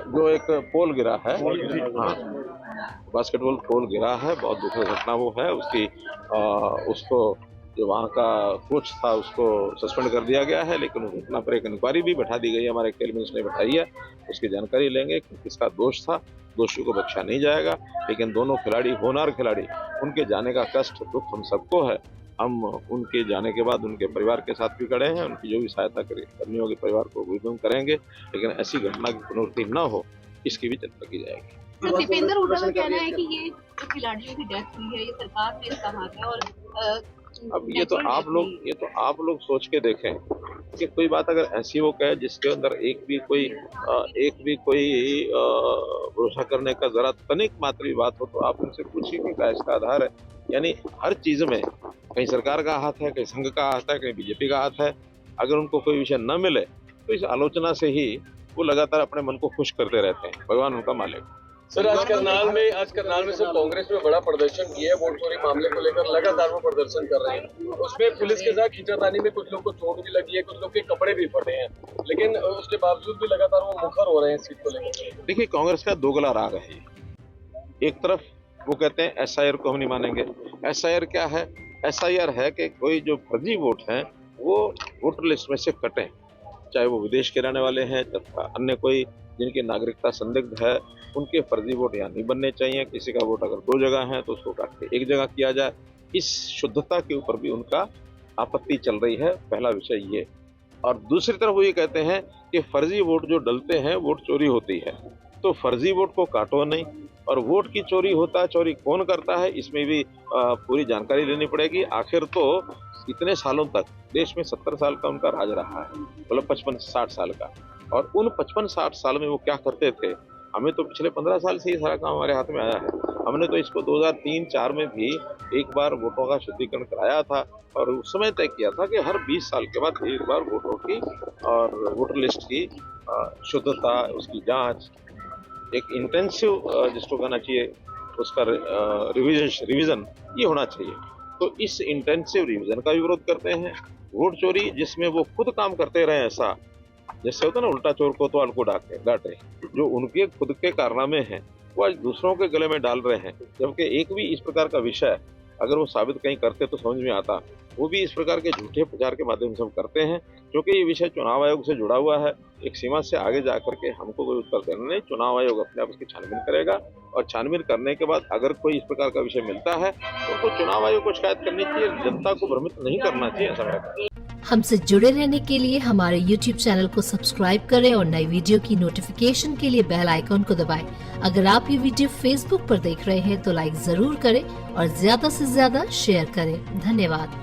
जो एक पोल गिरा है, हाँ, बास्केटबॉल पोल गिरा है, बहुत दुखद घटना वो है। उसको जो वहाँ का कोच था उसको सस्पेंड कर दिया गया है, लेकिन उस घटना पर एक इंक्वायरी भी बैठा दी गई है, हमारे खेल मिनिस्टर ने बैठाई है। उसकी जानकारी लेंगे कि किसका दोष था, दोषी को बख्शा नहीं जाएगा। लेकिन दोनों खिलाड़ी, होनहार खिलाड़ी, उनके जाने का कष्ट, दुख हम सबको है। हम उनके जाने के बाद उनके परिवार के साथ भी खड़े हैं, उनकी जो भी सहायता करनी होगी परिवार को भी हम करेंगे, लेकिन ऐसी घटना की पुनरावृत्ति न हो इसकी भी चिंता की जाएगी। तो दीपेंद्र हुड्डा का कहना है कि ये जो खिलाड़ियों की डेथ हुई है ये सरकार ने इसका हाथ है, और अब ये तो आप लोग सोच के देखें कि कोई बात अगर ऐसी वो कहे जिसके अंदर एक भी कोई भरोसा करने का जरा तनिक मात्र भी बात हो, तो आप उनसे पूछिए कि क्या इसका आधार है। यानी हर चीज में कहीं सरकार का हाथ है, कहीं संघ का हाथ है, कहीं बीजेपी का हाथ है। अगर उनको कोई विषय न मिले तो इस आलोचना से ही वो लगातार अपने मन को खुश करते रहते हैं। भगवान उनका मालिक। सर, आज करनाल में सब कांग्रेस में बड़ा प्रदर्शन किया है, वोट चोरी मामले को लेकर लगातार वो प्रदर्शन कर रहे हैं। उसमें पुलिस के साथ खींचातानी में कुछ लोग को चोट भी लगी है, कुछ लोग के कपड़े भी फटे हैं, लेकिन उसके बावजूद भी लगातार वो मुखर हो रहे हैं इस सीट को लेकर। देखिए, कांग्रेस का दोगला राग है। एक तरफ वो कहते हैं SIR को हम नहीं मानेंगे। SIR क्या है? SIR है कि कोई जो फर्जी वोट हैं वो वोटर लिस्ट में से कटें, चाहे वो विदेश के रहने वाले हैं तथा अन्य कोई जिनकी नागरिकता संदिग्ध है, उनके फर्जी वोट यहाँ नहीं बनने चाहिए। किसी का वोट अगर 2 जगह है तो उसको काट के 1 जगह किया जाए। इस शुद्धता के ऊपर भी उनका आपत्ति चल रही है, पहला विषय ये। और दूसरी तरफ वो ये कहते हैं कि फर्जी वोट जो डलते हैं वोट चोरी होती है, तो फर्जी वोट को काटो नहीं। और वोट की चोरी होता है, चोरी कौन करता है इसमें भी पूरी जानकारी लेनी पड़ेगी। आखिर तो इतने सालों तक देश में 70 साल का उनका राज रहा है, मतलब 55-60 साल का, और उन 55-60 साल में वो क्या करते थे, हमें तो पिछले 15 साल से ही सारा काम हमारे हाथ में आया है। हमने तो इसको 2003-4 में भी एक बार वोटों का शुद्धिकरण कराया था, और उस समय तय किया था कि हर 20 साल के बाद एक बार वोटों की और वोटर लिस्ट की शुद्धता, उसकी जांच, एक इंटेंसिव जिसको कहना चाहिए उसका रिवीजन ये होना चाहिए। तो इस इंटेंसिव रिवीजन का भी विरोध करते हैं। वोट चोरी जिसमें वो खुद काम करते रहे, ऐसा जैसे होता है ना, उल्टा चोर को तो को डांटे, जो उनके खुद के कारनामे हैं वो आज दूसरों के गले में डाल रहे हैं। जबकि एक भी इस प्रकार का विषय अगर वो साबित कहीं करते तो समझ में आता, वो भी इस प्रकार के झूठे प्रचार के माध्यम से हम करते हैं, क्योंकि ये विषय चुनाव आयोग से जुड़ा हुआ है। एक सीमा से आगे जाकर के हमको कोई उत्तर देना नहीं, चुनाव आयोग अपने आप उसकी छानबीन करेगा, और छानबीन करने के बाद अगर कोई इस प्रकार का विषय मिलता है तो उनको चुनाव आयोग को शिकायत करनी चाहिए, जनता को भ्रमित नहीं करना चाहिए। ऐसा हमसे जुड़े रहने के लिए हमारे YouTube चैनल को सब्सक्राइब करें और नई वीडियो की नोटिफिकेशन के लिए बेल आइकॉन को दबाएं। अगर आप ये वीडियो Facebook पर देख रहे हैं तो लाइक जरूर करें और ज्यादा से ज्यादा शेयर करें। धन्यवाद।